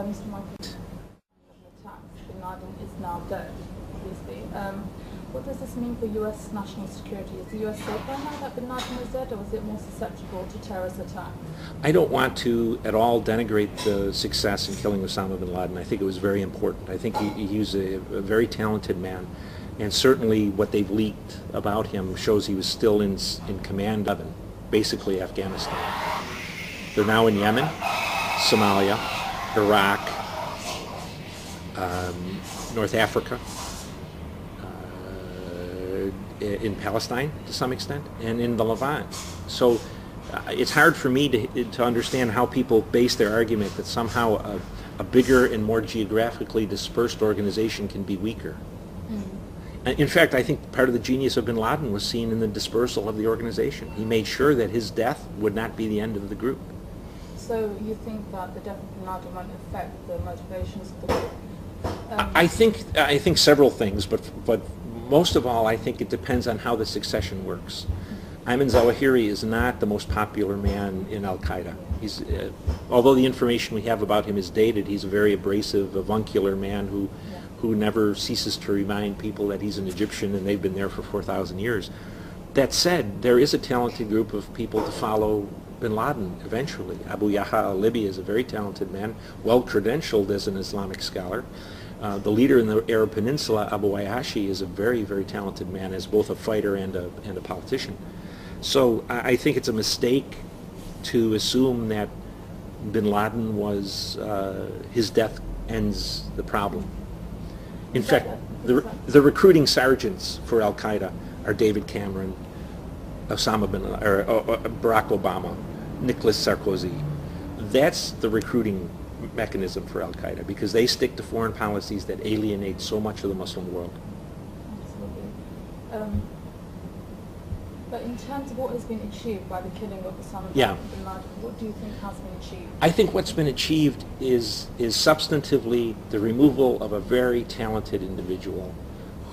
Mr. Michael, attacks bin Laden is now dead, obviously. What does this mean for U.S. national security? Is the U.S. safe right now that bin Laden was dead, or was it more susceptible to terrorist attacks? I don't want to at all denigrate the success in killing Osama bin Laden. I think it was very important. I think he was a very talented man, and certainly what they've leaked about him shows he was still in command of, basically Afghanistan. They're now in Yemen, Somalia, Iraq, North Africa, in Palestine to some extent, and in the Levant. So it's hard for me to understand how people base their argument that somehow a bigger and more geographically dispersed organization can be weaker. In fact, I think part of the genius of bin Laden was seen in the dispersal of the organization. He made sure that his death would not be the end of the group. So you think that the death of bin Laden won't affect the motivations of the group? I think several things, but most of all, I think it depends on how the succession works. Ayman Zawahiri is not the most popular man in Al-Qaeda. He's, although the information we have about him is dated, he's a very abrasive, avuncular man who never ceases to remind people that he's an Egyptian and they've been there for 4,000 years. That said, there is a talented group of people to follow bin Laden eventually. Abu Yahya al-Libi is a very talented man, well-credentialed as an Islamic scholar. The leader in the Arab Peninsula, Abu Ayashi, is a very, very talented man as both a fighter and a politician. So I think it's a mistake to assume that bin Laden was, his death ends the problem. In fact, the recruiting sergeants for Al-Qaeda are David Cameron, Osama bin Laden, or Barack Obama, Nicolas Sarkozy. That's the recruiting mechanism for Al-Qaeda, because they stick to foreign policies that alienate so much of the Muslim world. Absolutely. But in terms of what has been achieved by the killing of Osama bin Laden, what do you think has been achieved? I think what's been achieved is substantively the removal of a very talented individual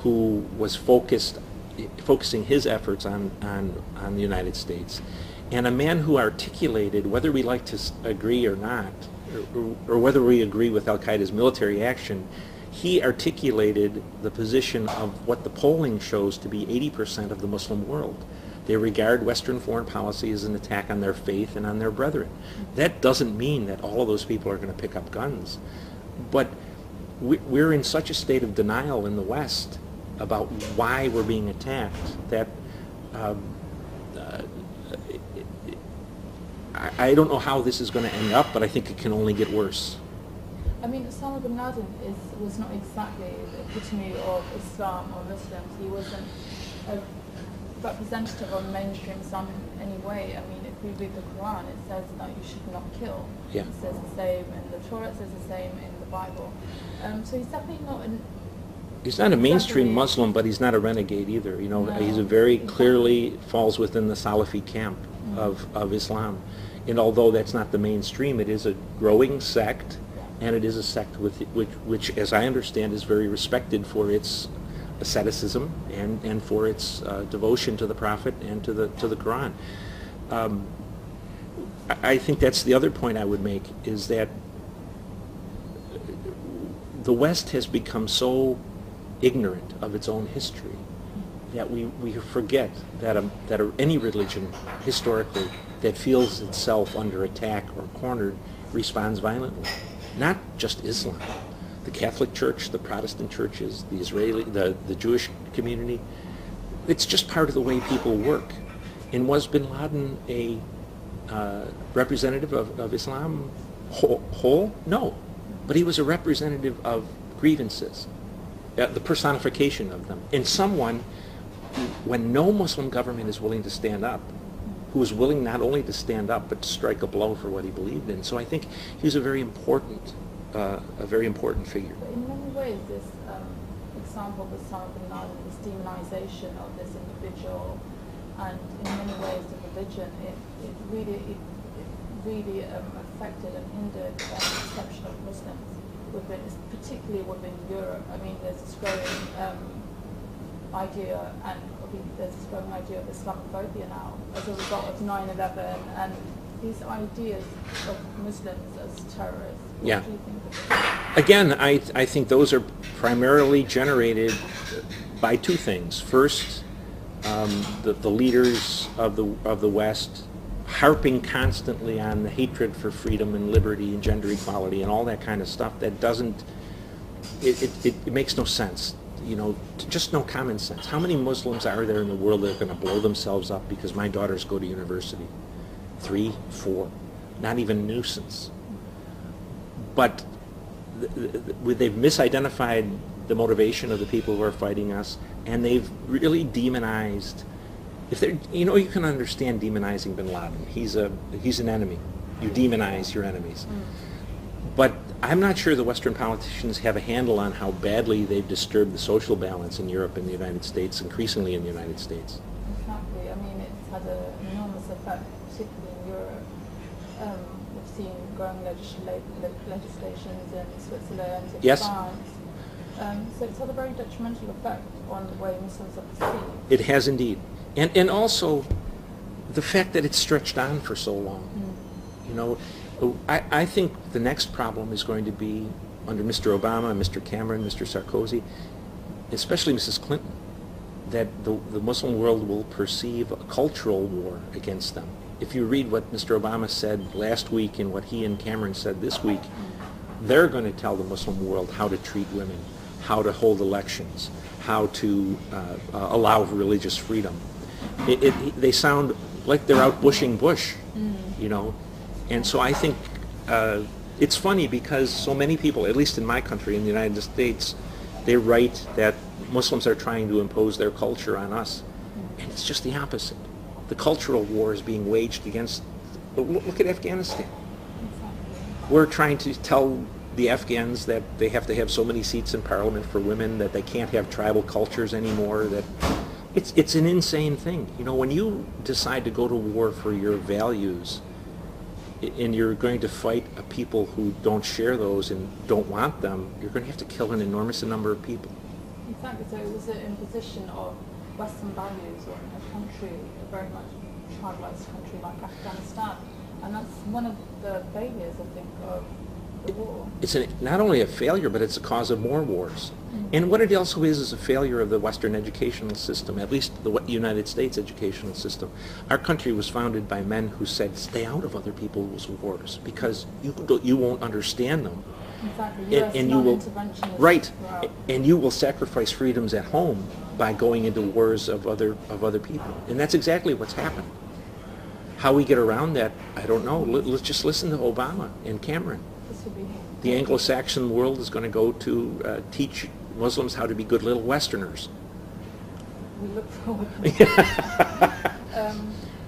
who was focusing his efforts on the United States, and a man who articulated, whether we like to agree or not, or whether we agree with Al-Qaeda's military action, he articulated the position of what the polling shows to be 80% of the Muslim world. They regard Western foreign policy as an attack on their faith and on their brethren. That doesn't mean that all of those people are going to pick up guns. But we're in such a state of denial in the West about why we're being attacked that I don't know how this is going to end up, but I think it can only get worse. I mean, Osama bin Laden was not exactly the epitome of Islam or Muslims. He wasn't a representative of mainstream Islam in any way. I mean, if we read the Quran, it says that you should not kill. Yeah. It says the same in the Torah, it says the same in the Bible. So he's definitely not an... He's not a mainstream Muslim, but he's not a renegade either. You know, he's a very clearly falls within the Salafi camp of Islam. And although that's not the mainstream, it is a growing sect, and it is a sect which, as I understand, is very respected for its asceticism and for its devotion to the Prophet and to the Quran. I think that's the other point I would make, is that the West has become so ignorant of its own history that we forget that any religion historically that feels itself under attack or cornered responds violently. Not just Islam. The Catholic Church, the Protestant churches, the Jewish community. It's just part of the way people work. And was bin Laden a representative of Islam whole? No. But he was a representative of grievances, the personification of them. And someone, when no Muslim government is willing to stand up, who was willing not only to stand up but to strike a blow for what he believed in. So I think he was a very important figure. But in many ways, this example of Osama bin Laden, this demonization of this individual, and in many ways the religion, it really affected and hindered the perception of Muslims, particularly within Europe. I mean, there's this growing idea, and there's this growing idea of Islamophobia now as a result of 9/11, and these ideas of Muslims as terrorists. What Yeah. do you think of them? Again, I think those are primarily generated by two things. First, the leaders of the West harping constantly on the hatred for freedom and liberty and gender equality and all that kind of stuff that doesn't, it makes no sense. You know, just no common sense. How many Muslims are there in the world that are going to blow themselves up because my daughters go to university? 3, 4, not even a nuisance. But they've misidentified the motivation of the people who are fighting us, and they've really demonized. If they're, you know, you can understand demonizing bin Laden. He's an enemy. You demonize your enemies. But I'm not sure the Western politicians have a handle on how badly they've disturbed the social balance in Europe and the United States, increasingly in the United States. Exactly. I mean, it's had an enormous effect, particularly in Europe. We've seen growing legislations in Switzerland, in Yes. France. So it's had a very detrimental effect on the way Muslims are perceived. It has indeed. And also the fact that it's stretched on for so long. You know, I think the next problem is going to be under Mr. Obama, Mr. Cameron, Mr. Sarkozy, especially Mrs. Clinton, that the Muslim world will perceive a cultural war against them. If you read what Mr. Obama said last week and what he and Cameron said this week, they're going to tell the Muslim world how to treat women, how to hold elections, how to allow religious freedom. They sound like they're out bushing Bush, you know. And so I think it's funny because so many people, at least in my country, in the United States, they write that Muslims are trying to impose their culture on us. And it's just the opposite. The cultural war is being waged against, look at Afghanistan. We're trying to tell the Afghans that they have to have so many seats in parliament for women, that they can't have tribal cultures anymore, that it's an insane thing. You know, when you decide to go to war for your values, and you're going to fight a people who don't share those and don't want them, you're going to have to kill an enormous number of people. Exactly. So it was an imposition of Western values on a country, a very much tribalized country like Afghanistan, and that's one of the failures, I think, of the war. It's not only a failure, but it's a cause of more wars. And what it also is a failure of the Western educational system, at least the United States educational system. Our country was founded by men who said, stay out of other people's wars because you won't understand them. Exactly. And you will, non-interventionist right, route. and you will sacrifice freedoms at home by going into wars of other people. And that's exactly what's happened. How we get around that, I don't know. Let's just listen to Obama and Cameron. This would be The Anglo-Saxon world is going to go to teach Muslims how to be good little Westerners. we look forward to that.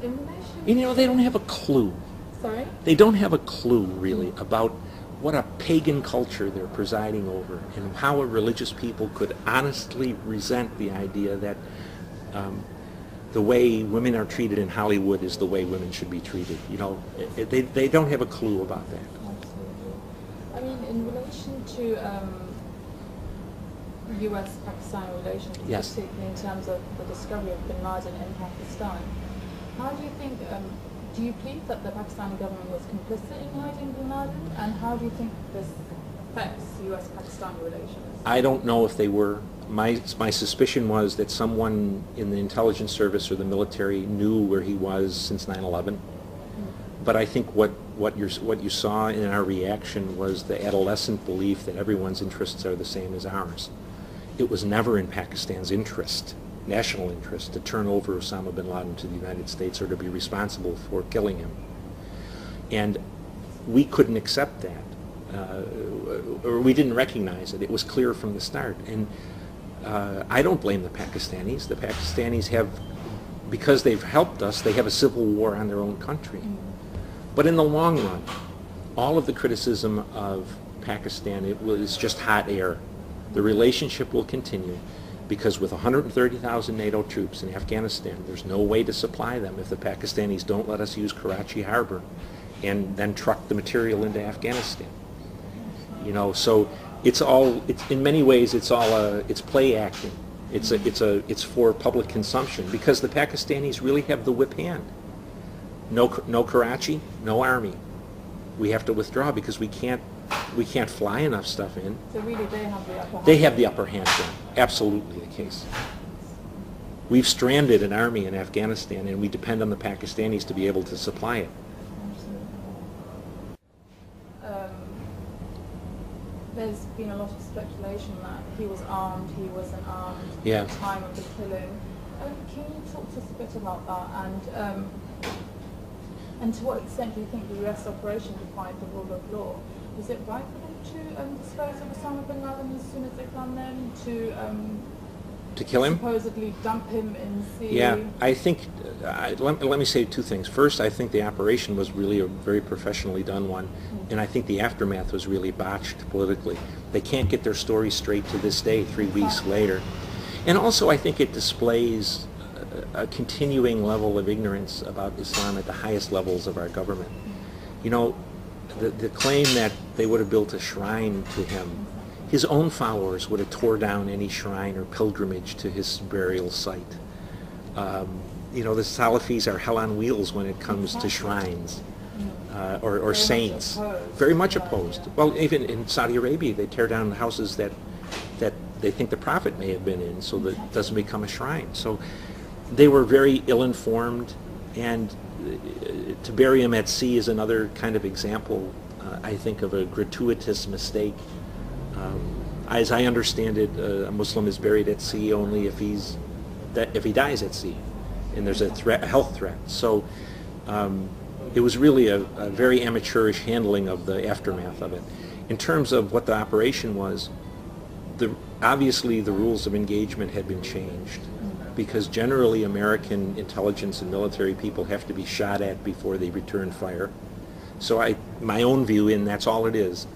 In relation, You know, they don't have a clue. sorry. They don't have a clue, really, about what a pagan culture they're presiding over and how a religious people could honestly resent the idea that the way women are treated in Hollywood is the way women should be treated. You know, they don't have a clue about that. Absolutely. I mean, in relation to U.S.-Pakistan relations, Yes. particularly in terms of the discovery of bin Laden in Pakistan, how do you think, do you believe that the Pakistani government was complicit in hiding bin Laden? And how do you think this affects U.S.-Pakistan relations? I don't know if they were. My suspicion was that someone in the intelligence service or the military knew where he was since 9/11. But I think what you saw in our reaction was the adolescent belief that everyone's interests are the same as ours. It was never in Pakistan's interest, national interest, to turn over Osama bin Laden to the United States or to be responsible for killing him. And we couldn't accept that, or we didn't recognize it. It was clear from the start. And I don't blame the Pakistanis. The Pakistanis have, because they've helped us, they have a civil war on their own country. But in the long run, all of the criticism of Pakistan, it was just hot air. The relationship will continue because with 130,000 NATO troops in Afghanistan, there's no way to supply them if the Pakistanis don't let us use Karachi Harbor and then truck the material into Afghanistan. You know, so it's in many ways it's play acting. It's for public consumption because the Pakistanis really have the whip hand. no Karachi, no army. We have to withdraw because we can't fly enough stuff in. So really they have the upper hand. They have the upper hand then. Absolutely the case. We've stranded an army in Afghanistan, and we depend on the Pakistanis to be able to supply it. There's been a lot of speculation that he was armed, he wasn't armed Yeah. at the time of the killing. Can you talk to us a bit about that, and to what extent do you think the US operation defied the rule of law? Was it right for them to dispose of Osama bin Laden as soon as they found them, To kill him? supposedly dump him in the sea? Yeah, I think, let me say two things. First, I think the operation was really a very professionally done one, and I think the aftermath was really botched politically. They can't get their story straight to this day, 3 weeks later. And also, I think it displays a continuing level of ignorance about Islam at the highest levels of our government. You know, the claim that they would have built a shrine to him, his own followers would have tore down any shrine or pilgrimage to his burial site. You know, the Salafis are hell on wheels when it comes to shrines or Very saints. much opposed. Very much opposed. Well, even in Saudi Arabia, they tear down houses that they think the Prophet may have been in, so that it doesn't become a shrine. So they were very ill-informed, and to bury him at sea is another kind of example, I think, of a gratuitous mistake. As I understand it, a Muslim is buried at sea only if he dies at sea, and there's a health threat. So it was really a very amateurish handling of the aftermath of it. In terms of what the operation was, obviously the rules of engagement had been changed, because generally American intelligence and military people have to be shot at before they return fire. So my own view, and that's all it is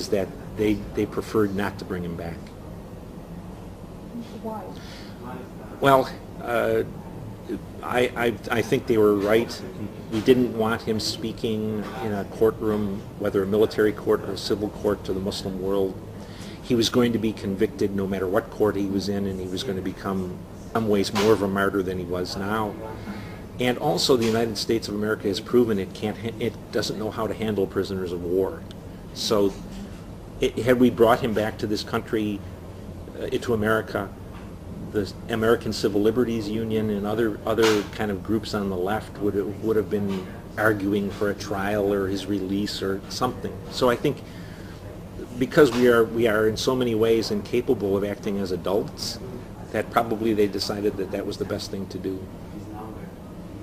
that they preferred not to bring him back. Why? Well, I think they were right. We didn't want him speaking in a courtroom, whether a military court or a civil court, to the Muslim world. He was going to be convicted no matter what court he was in, and he was going to become, in some ways, more of a martyr than he was now. And also, the United States of America has proven it doesn't know how to handle prisoners of war. So, had we brought him back to this country, to America, the American Civil Liberties Union and other kind of groups on the left would have been arguing for a trial or his release or something. So I think, because we are in so many ways incapable of acting as adults, that probably they decided that was the best thing to do.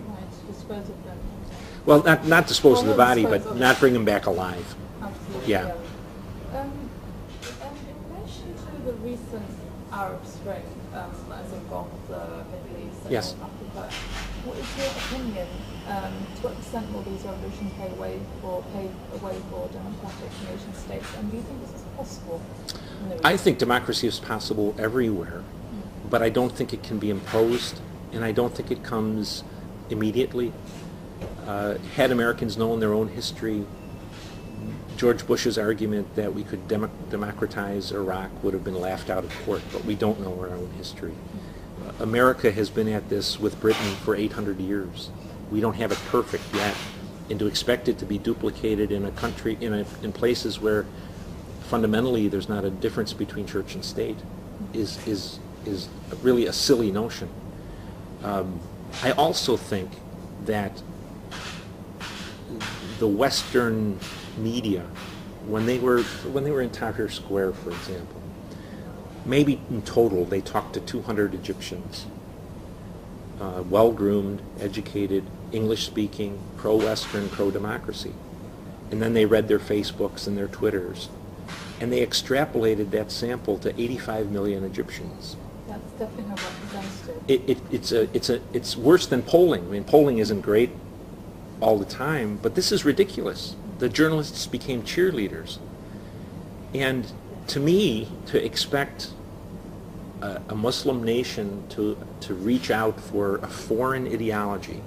Right, dispose of them. Well, not dispose of the body, dispose but of not bring him back alive. Absolutely. Yeah. In relation to the recent Arab Spring that has involved the Middle East and Yes. North Africa, what is your opinion? To what extent will these revolutions pave a way for democratic nation states? And do you think this is possible? I think democracy is possible everywhere, but I don't think it can be imposed, and I don't think it comes immediately. Had Americans known their own history, George Bush's argument that we could democratize Iraq would have been laughed out of court, but we don't know our own history. America has been at this with Britain for 800 years. We don't have it perfect yet, and to expect it to be duplicated in a country, in places where fundamentally there's not a difference between church and state is really a silly notion. I also think that the Western media, when they were in Tahrir Square, for example, maybe in total they talked to 200 Egyptians, well-groomed, educated, English-speaking, pro-Western, pro-democracy. And then they read their Facebooks and their Twitters, and they extrapolated that sample to 85 million Egyptians. That's definitely not representative. It's worse than polling. I mean, polling isn't great all the time, but this is ridiculous. The journalists became cheerleaders. And to me, to expect a Muslim nation to reach out for a foreign ideology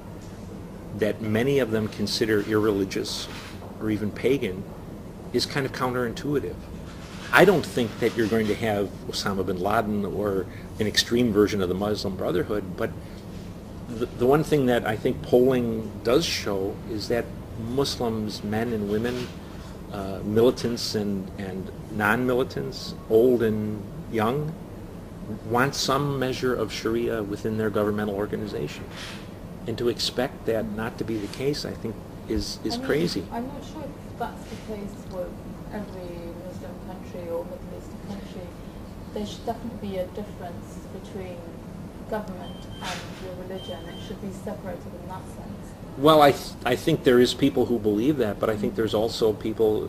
that many of them consider irreligious or even pagan is kind of counterintuitive. I don't think that you're going to have Osama bin Laden or an extreme version of the Muslim Brotherhood, but the one thing that I think polling does show is that Muslims, men and women, militants and non-militants, old and young, want some measure of Sharia within their governmental organization. And to expect that not to be the case, I think, is crazy. I'm not sure if that's the case with every Muslim country or Middle Eastern country. There should definitely be a difference between government and your religion. It should be separated in that sense. Well, I think there is people who believe that, but I think there's also people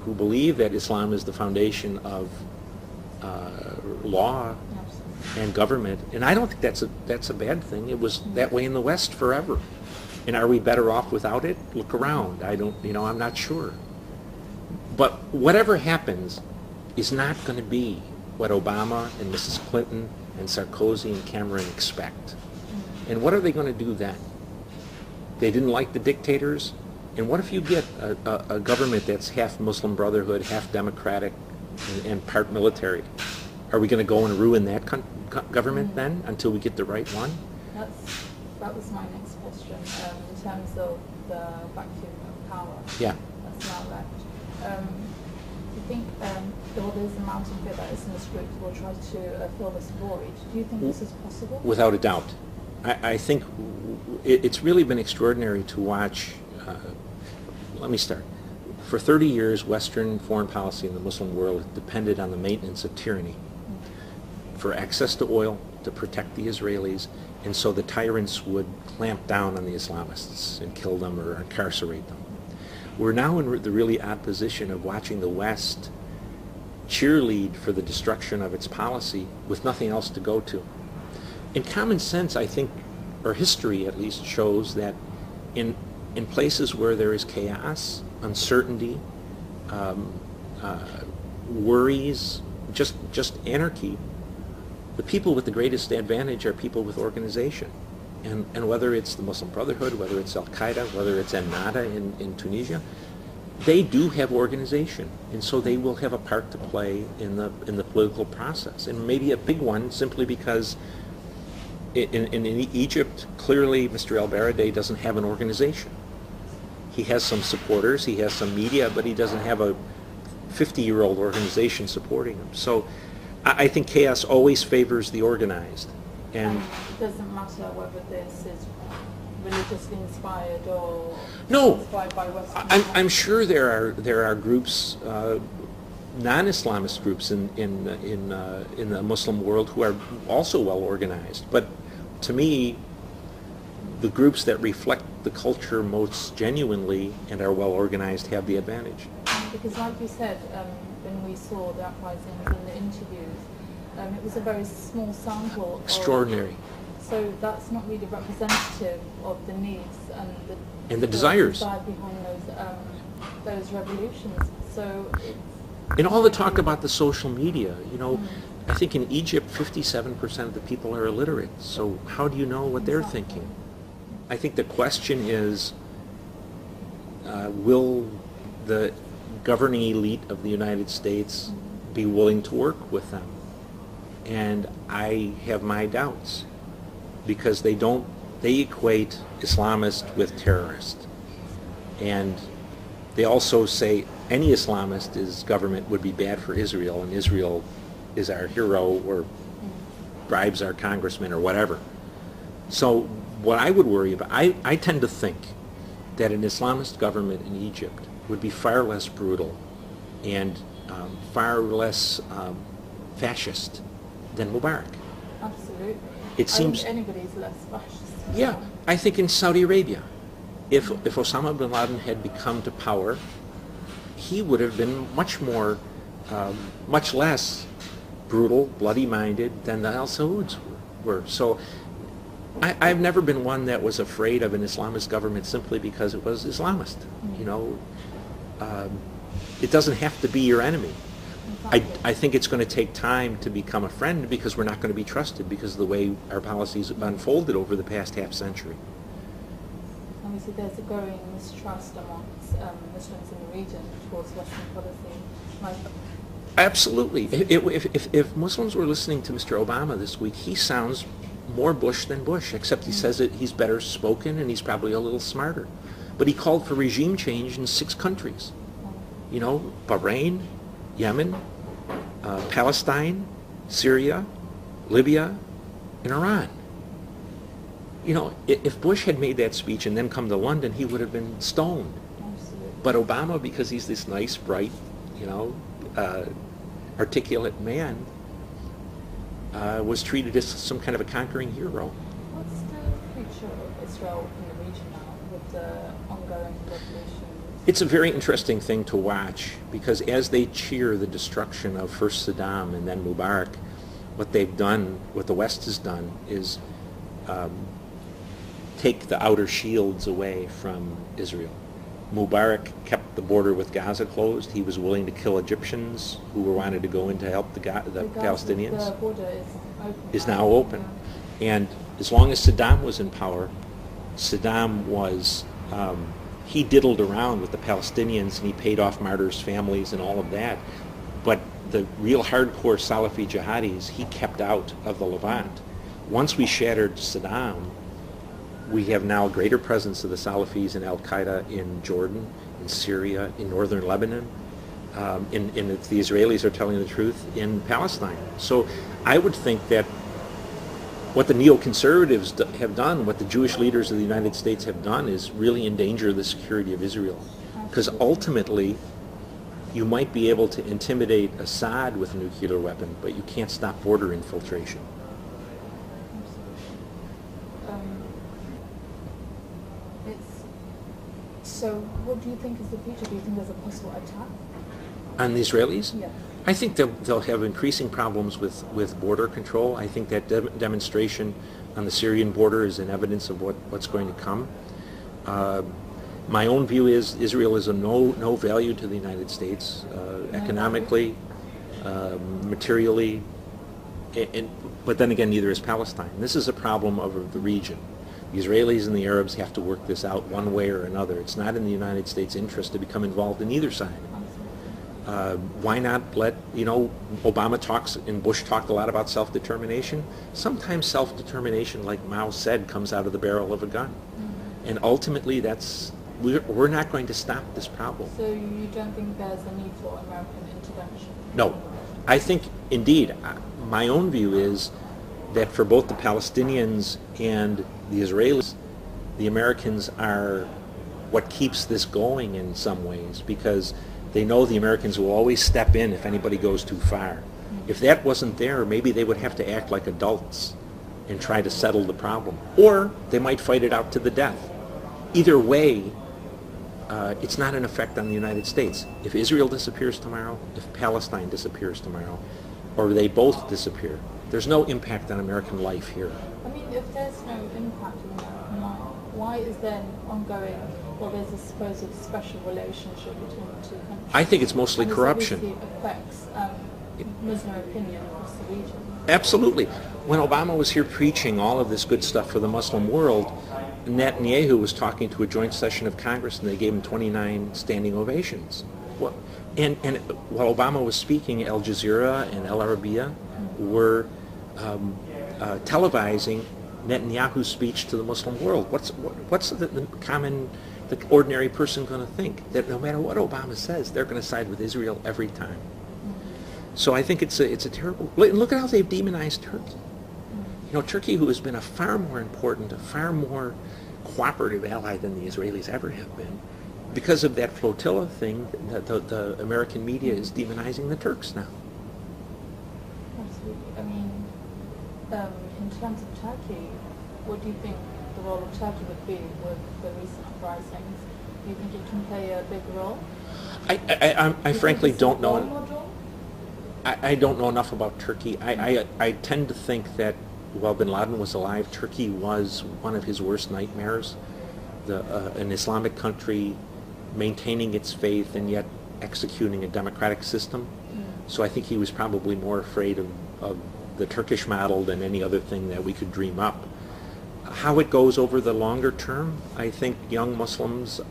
who believe that Islam is the foundation of law and government, and I don't think that's a bad thing. It was that way in the West forever. And are we better off without it? Look around. I'm not sure. But whatever happens is not going to be what Obama and Mrs. Clinton and Sarkozy and Cameron expect. And what are they going to do then? They didn't like the dictators. And what if you get a government that's half Muslim Brotherhood, half democratic, and part military? Are we going to go and ruin that government then until we get the right one? That was my next question in terms of the vacuum of power. Yeah. That's now left. Do you think there's a mounting fear that Islamist groups will try to fill this void? Do you think this is possible? Without a doubt. I think it's really been extraordinary to watch. Let me start. For 30 years, Western foreign policy in the Muslim world depended on the maintenance of tyranny for access to oil, to protect the Israelis, and so the tyrants would clamp down on the Islamists and kill them or incarcerate them. We're now in the really odd position of watching the West cheerlead for the destruction of its policy with nothing else to go to. In common sense, I think, or history at least, shows that in places where there is chaos, uncertainty, worries, just anarchy, the people with the greatest advantage are people with organization. And whether it's the Muslim Brotherhood, whether it's Al-Qaeda, whether it's Ennahda in Tunisia, they do have organization, and so they will have a part to play in the political process, and maybe a big one simply because in Egypt, clearly Mr. El-Baradei doesn't have an organization. He has some supporters, he has some media, but he doesn't have a 50-year-old organization supporting him. So I think chaos always favors the organized. And it doesn't matter whether this is religiously inspired or no, inspired by Western. I'm sure there are groups, non-Islamist groups in the Muslim world who are also well organized. But to me, the groups that reflect the culture most genuinely and are well organized have the advantage. Because, like you said, when we saw the uprisings in the interviews, it was a very small sample. Extraordinary. So that's not really representative of the needs and the desires behind those revolutions. So in all the talk about the social media, I think in Egypt 57% of the people are illiterate. So how do you know what they're thinking? I think the question is, will the governing elite of the United States be willing to work with them? And I have my doubts, because they equate Islamist with terrorist. And they also say any Islamist government would be bad for Israel, and Israel is our hero or bribes our congressman or whatever. So what I would worry about, I tend to think that an Islamist government in Egypt would be far less brutal and far less fascist than Mubarak. Absolutely. It seems anybody's less fascist. Yeah, I think in Saudi Arabia, if Osama bin Laden had come to power, he would have been much less brutal, bloody-minded than the Al Sauds were. So I've never been one that was afraid of an Islamist government simply because it was Islamist. It doesn't have to be your enemy. I think it's going to take time to become a friend, because we're not going to be trusted because of the way our policies have unfolded over the past half century. Obviously, there's a growing mistrust amongst Muslims in the region towards Western policy. Absolutely. If Muslims were listening to Mr. Obama this week, he sounds more Bush than Bush, except he says that he's better spoken and he's probably a little smarter. But he called for regime change in 6 countries. You know, Bahrain, Yemen, Palestine, Syria, Libya, and Iran. You know, if Bush had made that speech and then come to London, he would have been stoned. Absolutely. But Obama, because he's this nice, bright, you know, articulate man, was treated as some kind of a conquering hero. What's the future of Israel in the region now with the ongoing revolution? It's a very interesting thing to watch, because as they cheer the destruction of first Saddam and then Mubarak, what they've done, what the West has done, is take the outer shields away from Israel. Mubarak kept the border with Gaza closed. He was willing to kill Egyptians who wanted to go in to help the Palestinians. The border is now open. And as long as Saddam was in power, Saddam was, he diddled around with the Palestinians and he paid off martyrs' families and all of that. But the real hardcore Salafi jihadis, he kept out of the Levant. Once we shattered Saddam, we have now a greater presence of the Salafis and Al-Qaeda in Jordan, in Syria, in northern Lebanon, if the Israelis are telling the truth, in Palestine. So I would think that what the neoconservatives have done, what the Jewish leaders of the United States have done, is really endanger the security of Israel. Because ultimately, you might be able to intimidate Assad with a nuclear weapon, but you can't stop border infiltration. So what do you think is the future? Do you think there's a possible attack? On the Israelis? Yeah. I think they'll have increasing problems with border control. I think that demonstration on the Syrian border is an evidence of what's going to come. My own view is Israel is of no value to the United States, economically, materially, but then again, neither is Palestine. This is a problem of the region. The Israelis and the Arabs have to work this out one way or another. It's not in the United States' interest to become involved in either side. Why not let, Obama talks and Bush talked a lot about self-determination. Sometimes self-determination, like Mao said, comes out of the barrel of a gun. And ultimately, we're not going to stop this problem. So you don't think there's a need for American intervention? No. I think, indeed, my own view is that for both the Palestinians and the Israelis, the Americans are what keeps this going in some ways, because they know the Americans will always step in if anybody goes too far. If that wasn't there, maybe they would have to act like adults and try to settle the problem. Or they might fight it out to the death. Either way, it's not an effect on the United States. If Israel disappears tomorrow, if Palestine disappears tomorrow, or they both disappear, there's no impact on American life here. I mean, if there's no impact on American life, why is there ongoing, there's a supposed special relationship between the two countries? I think it's mostly and corruption. This obviously affects Muslim opinion across the region. Absolutely. When Obama was here preaching all of this good stuff for the Muslim world, Netanyahu was talking to a joint session of Congress and they gave him 29 standing ovations. And while Obama was speaking, Al Jazeera and Al Arabiya were televising Netanyahu's speech to the Muslim world. What's the ordinary person going to think? That no matter what Obama says, they're going to side with Israel every time. So I think it's a terrible. Look at how they've demonized Turkey. Turkey, who has been a far more important, a far more cooperative ally than the Israelis ever have been, because of that flotilla thing, the American media is demonizing the Turks now. Absolutely. I mean, in terms of Turkey, what do you think the role of Turkey would be with the recent uprisings? Do you think it can play a big role? I frankly don't know. Model? I don't know enough about Turkey. I tend to think that while bin Laden was alive, Turkey was one of his worst nightmares. An Islamic country maintaining its faith and yet executing a democratic system. So I think he was probably more afraid of the Turkish model than any other thing that we could dream up. How it goes over the longer term, I think young Muslims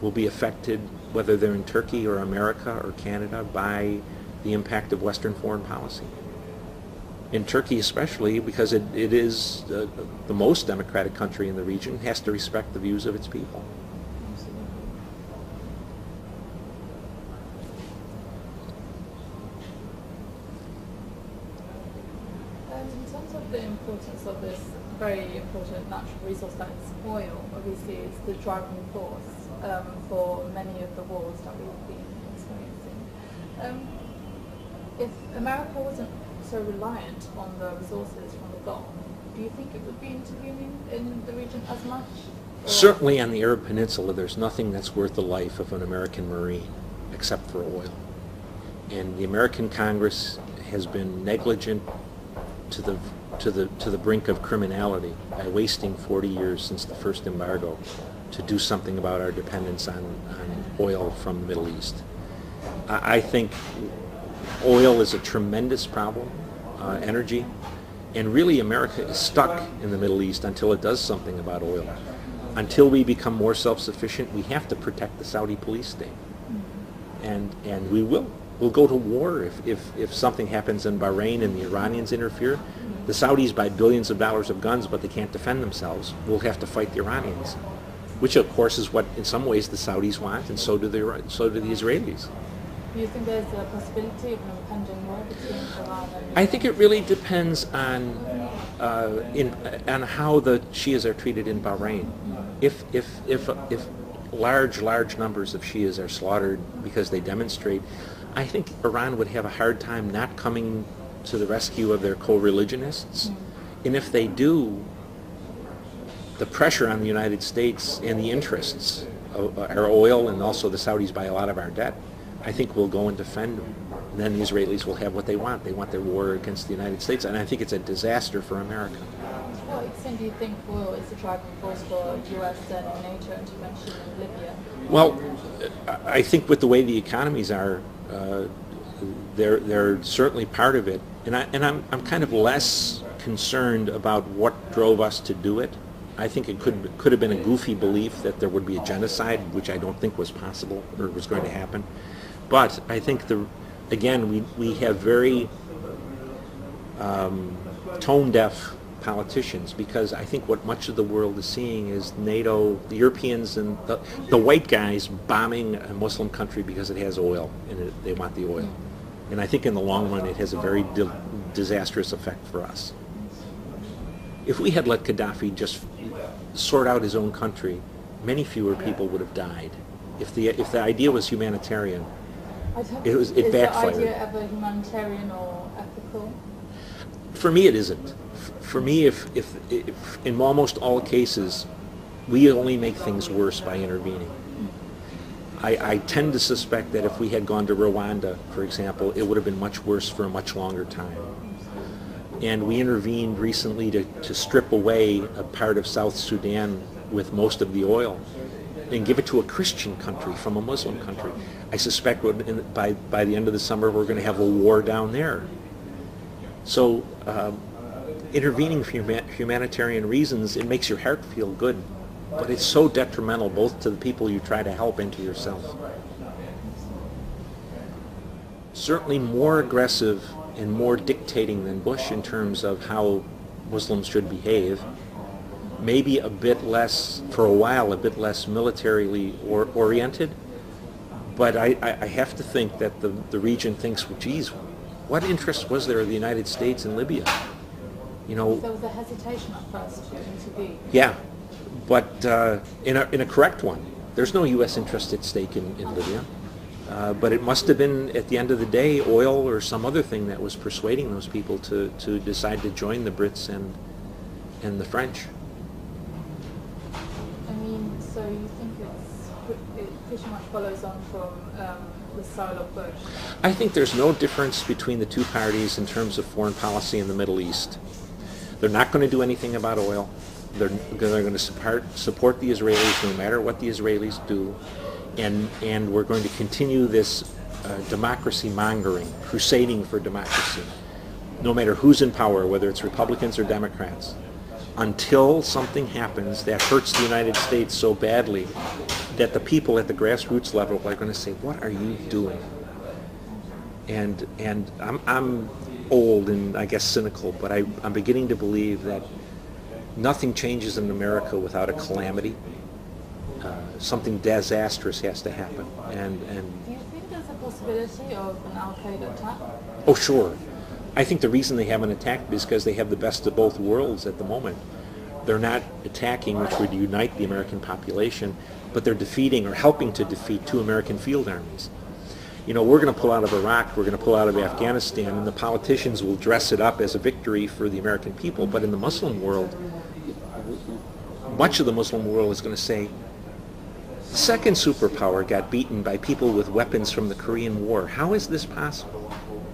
will be affected, whether they're in Turkey or America or Canada, by the impact of Western foreign policy. In Turkey especially, because it is the most democratic country in the region, has to respect the views of its people. In terms of the importance of this very important natural resource that is oil, obviously it's the driving force for many of the wars that we've been experiencing. If America wasn't so reliant on the resources from the Gulf, do you think it would be intervening in the region as much? Or? Certainly on the Arab Peninsula, there's nothing that's worth the life of an American Marine except for oil. And the American Congress has been negligent to the brink of criminality by wasting 40 years since the first embargo to do something about our dependence on oil from the Middle East. I think oil is a tremendous problem, energy, and really America is stuck in the Middle East until it does something about oil. Until we become more self-sufficient, we have to protect the Saudi police state. And we will. We'll go to war if something happens in Bahrain and the Iranians interfere. The Saudis buy billions of dollars of guns, but they can't defend themselves. We'll have to fight the Iranians, which of course is what in some ways the Saudis want, and so do the Israelis. Do you think there's a possibility of an impending war between Iran and... I think it really depends on how the Shias are treated in Bahrain. If large numbers of Shias are slaughtered because they demonstrate, I think Iran would have a hard time not coming to the rescue of their co-religionists. And if they do, the pressure on the United States and the interests of our oil, and also the Saudis buy a lot of our debt, I think we'll go and defend them. And then the Israelis will have what they want. They want their war against the United States, and I think it's a disaster for America. To what extent do you think oil is the driving force for U.S. and NATO intervention in Libya? Well, I think with the way the economies are, they're certainly part of it. And I'm kind of less concerned about what drove us to do it. I think it could have been a goofy belief that there would be a genocide, which I don't think was possible or was going to happen. But I think again we have very tone-deaf politicians, because I think what much of the world is seeing is NATO, the Europeans, and the white guys bombing a Muslim country because it has oil and they want the oil. And I think in the long run it has a very disastrous effect for us. If we had let Gaddafi just sort out his own country, many fewer people would have died. If the idea was humanitarian, it backfired. Is the idea ever humanitarian or ethical? For me, it isn't. For me, if in almost all cases, we only make things worse by intervening. I tend to suspect that if we had gone to Rwanda, for example, it would have been much worse for a much longer time. And we intervened recently to strip away a part of South Sudan with most of the oil and give it to a Christian country from a Muslim country. I suspect by the end of the summer we're going to have a war down there. So intervening for humanitarian reasons, it makes your heart feel good, but it's so detrimental both to the people you try to help and to yourself. Certainly more aggressive and more dictating than Bush in terms of how Muslims should behave. Maybe a bit less, for a while, a bit less militarily oriented. But I have to think that the region thinks, well, geez, what interest was there of the United States in Libya? You know, there was a hesitation at first to intervene. Yeah, but in a correct one. There's no U.S. interest at stake in Libya. But it must have been, at the end of the day, oil or some other thing that was persuading those people to decide to join the Brits and the French. I mean, so you think it pretty much follows on from the style of Bush? I think there's no difference between the two parties in terms of foreign policy in the Middle East. They're not going to do anything about oil. They're going to support the Israelis no matter what the Israelis do. And we're going to continue this democracy mongering, crusading for democracy, no matter who's in power, whether it's Republicans or Democrats, until something happens that hurts the United States so badly that the people at the grassroots level are going to say, what are you doing? And I'm old and I guess cynical, but I'm beginning to believe that nothing changes in America without a calamity. Something disastrous has to happen. And Do you think there's a possibility of an Al-Qaeda attack? oh, sure. I think the reason they haven't attacked is because they have the best of both worlds at the moment. They're not attacking, which would unite the American population, but they're defeating or helping to defeat two American field armies. You know, we're going to pull out of Iraq, we're going to pull out of Afghanistan, and the politicians will dress it up as a victory for the American people. But in the Muslim world, much of the Muslim world is going to say, the second superpower got beaten by people with weapons from the Korean War. How is this possible?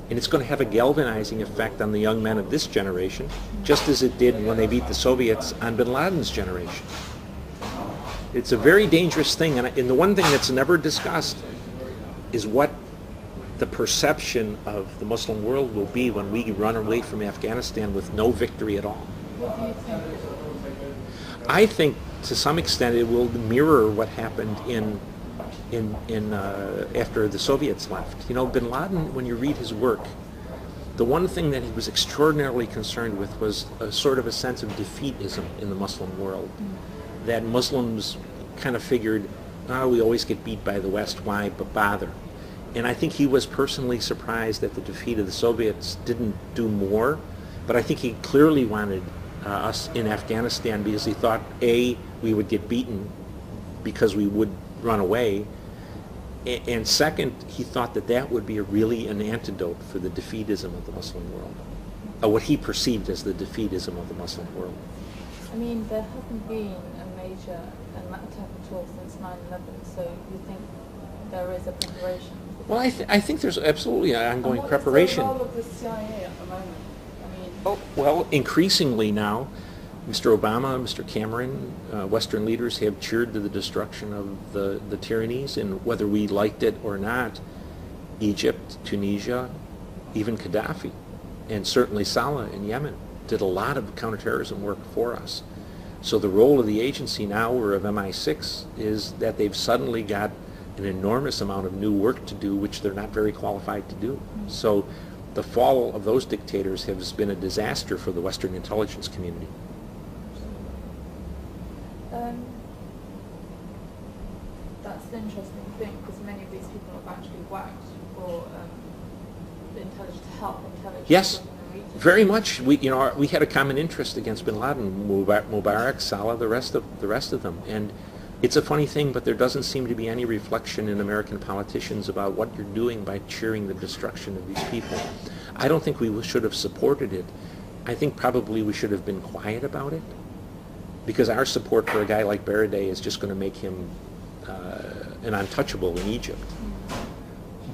And it's going to have a galvanizing effect on the young men of this generation, just as it did when they beat the Soviets on bin Laden's generation. It's a very dangerous thing, and the one thing that's never discussed is what the perception of the Muslim world will be when we run away from Afghanistan with no victory at all. What do you think? I think to some extent it will mirror what happened in after the Soviets left. You know, bin Laden, when you read his work, the one thing that he was extraordinarily concerned with was a sort of a sense of defeatism in the Muslim world. That Muslims kind of figured, oh, we always get beat by the West, why but bother? And I think he was personally surprised that the defeat of the Soviets didn't do more, but I think he clearly wanted us in Afghanistan because he thought, A, we would get beaten because we would run away, and second, he thought that that would be really an antidote for the defeatism of the Muslim world, or what he perceived as the defeatism of the Muslim world. I mean, there hasn't been a major attack at all since 9/11, so you think there is a preparation? Well, I think there's absolutely an ongoing preparation. And what is the role of the CIA at the moment? I mean, Oh, well, increasingly now, Mr. Obama, Mr. Cameron, Western leaders have cheered to the destruction of the tyrannies, and whether we liked it or not, Egypt, Tunisia, even Gaddafi, and certainly Saleh in Yemen did a lot of counterterrorism work for us. So the role of the agency now, or of MI6, is that they've suddenly got an enormous amount of new work to do, which they're not very qualified to do. So the fall of those dictators has been a disaster for the Western intelligence community. That's an interesting thing, because many of these people have actually worked for the intelligence to help intelligence. Yes, within the region. very much. We had a common interest against bin Laden, Mubarak, Saleh, the rest of them. And it's a funny thing, but there doesn't seem to be any reflection in American politicians about what you're doing by cheering the destruction of these people. I don't think we should have supported it. I think probably we should have been quiet about it, because our support for a guy like Baradei is just going to make him an untouchable in Egypt.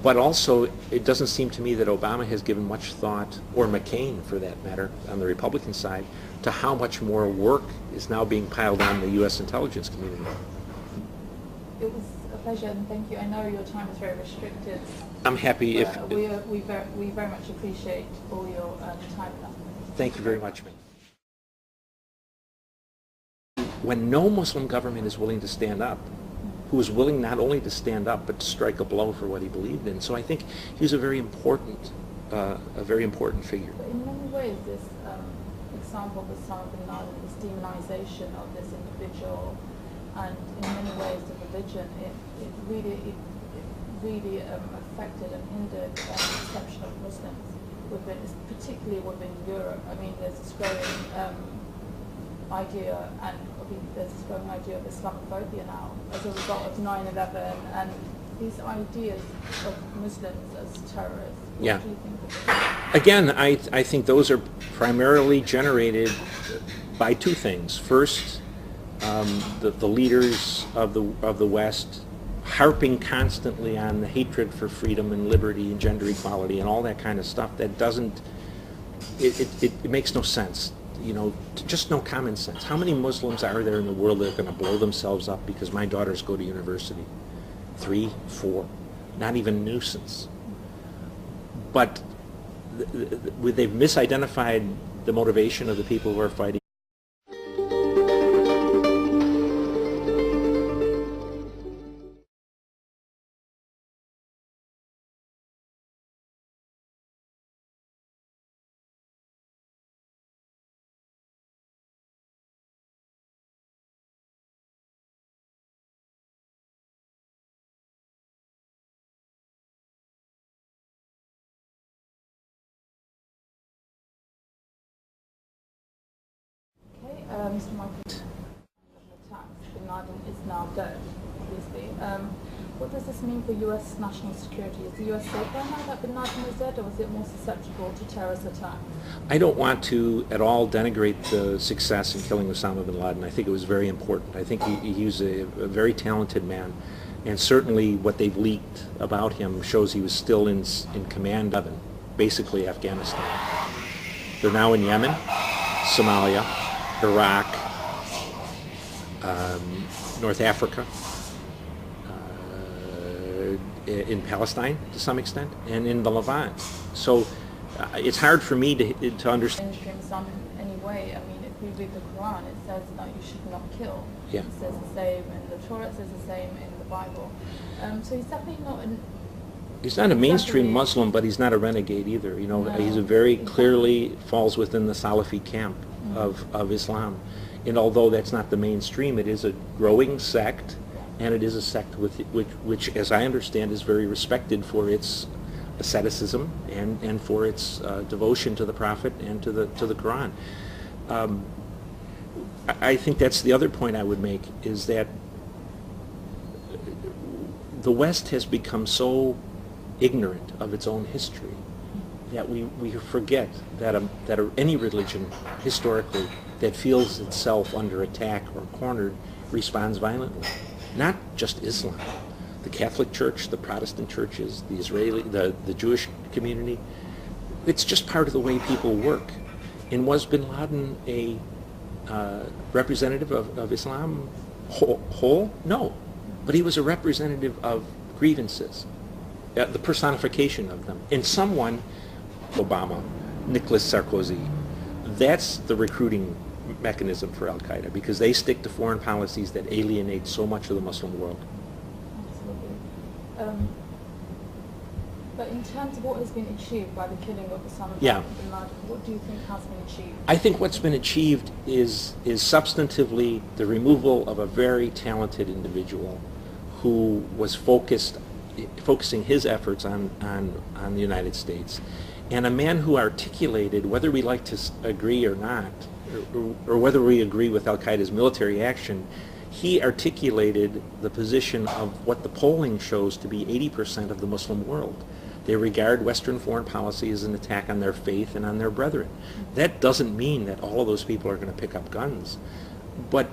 But also, it doesn't seem to me that Obama has given much thought, or McCain for that matter, on the Republican side, to how much more work is now being piled on the U.S. intelligence community. It was a pleasure, and thank you. I know your time is very restricted. I'm happy if... we very much appreciate all your time. Thank you very much, ma'am. When no Muslim government is willing to stand up, who is willing not only to stand up but to strike a blow for what he believed in. So I think he's a very important figure. But in many ways, this example of Osama bin Laden, this demonization of this individual, and in many ways the religion, it really affected and hindered the perception of Muslims within, particularly within Europe. I mean, there's this growing idea, and there's this growing idea of Islamophobia now as a result of 9/11 and these ideas of Muslims as terrorists. What do you think of it? Again, I think those are primarily generated by two things. First, the leaders of the West harping constantly on the hatred for freedom and liberty and gender equality and all that kind of stuff that doesn't, it makes no sense. You know, just no common sense. How many Muslims are there in the world that are going to blow themselves up because my daughters go to university? 3, 4, not even nuisance. But they've misidentified the motivation of the people who are fighting. Mr. Michael, attacks, Bin Laden is now dead, obviously. What does this mean for U.S. national security? Is the U.S. safer now that Bin Laden is dead, or was it more susceptible to terrorist attacks? I don't want to at all denigrate the success in killing Osama bin Laden. I think it was very important. I think he was a very talented man, and certainly what they've leaked about him shows he was still in command of it, basically Afghanistan. They're now in Yemen, Somalia, Iraq, North Africa, in Palestine to some extent, and in the Levant. So it's hard for me to understand. Mainstream Islam in any way. I mean, if we read the Quran, it says that you should not kill. Yeah. It says the same in the Torah, it says the same in the Bible. So he's definitely not an... He's not a mainstream Muslim, but he's not a renegade either. You know, No, he's a very clearly falls within the Salafi camp of Islam. And although that's not the mainstream, it is a growing sect, and it is a sect which, as I understand, is very respected for its asceticism and for its devotion to the Prophet and to the Quran. I think that's the other point I would make, is that the West has become so ignorant of its own history that we forget that any religion historically that feels itself under attack or cornered responds violently. Not just Islam. The Catholic Church, the Protestant churches, the Israeli, the Jewish community. It's just part of the way people work. And was bin Laden a representative of Islam whole? No. But he was a representative of grievances, the personification of them. And someone, Obama, Nicolas Sarkozy, that's the recruiting mechanism for Al-Qaeda, because they stick to foreign policies that alienate so much of the Muslim world. Absolutely. But in terms of what has been achieved by the killing of Osama bin Laden, what do you think has been achieved? I think what's been achieved is substantively the removal of a very talented individual who was focusing his efforts on the United States, and a man who articulated, whether we like to agree or not, or whether we agree with Al-Qaeda's military action, he articulated the position of what the polling shows to be 80% of the Muslim world. They regard Western foreign policy as an attack on their faith and on their brethren. That doesn't mean that all of those people are going to pick up guns. But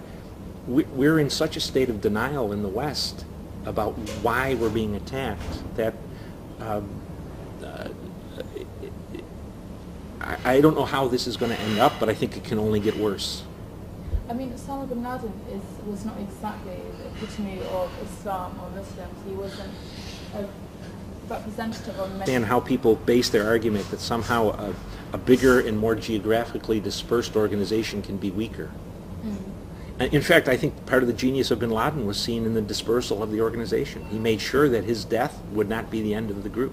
we're in such a state of denial in the West about why we're being attacked that I don't know how this is going to end up, but I think it can only get worse. I mean, Osama bin Laden was not exactly the epitome of Islam or Muslims. He wasn't a representative of many. And how people base their argument that somehow a bigger and more geographically dispersed organization can be weaker. In fact, I think part of the genius of bin Laden was seen in the dispersal of the organization. He made sure that his death would not be the end of the group.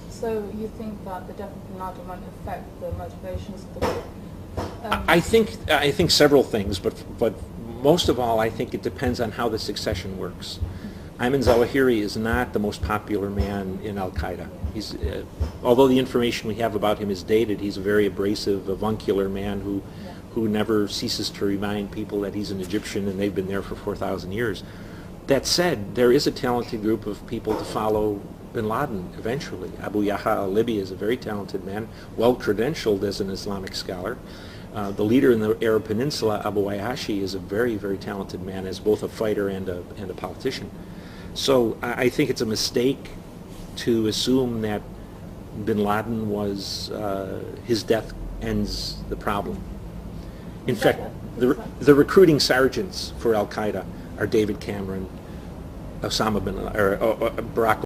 So you think that the death of bin Laden won't affect the motivations of the group? I think several things, but most of all, I think it depends on how the succession works. Ayman Zawahiri is not the most popular man in Al-Qaeda. He's, although the information we have about him is dated, he's a very abrasive, avuncular man who never ceases to remind people that he's an Egyptian and they've been there for 4,000 years. That said, there is a talented group of people to follow bin Laden eventually. Abu Yahya al-Libi is a very talented man, well-credentialed as an Islamic scholar. The leader in the Arab Peninsula, Abu Ayyashi, is a very, very talented man as both a fighter and a politician. So I think it's a mistake to assume that bin Laden was, his death ends the problem. In fact, the recruiting sergeants for Al-Qaeda are David Cameron, Osama bin Laden, or Barack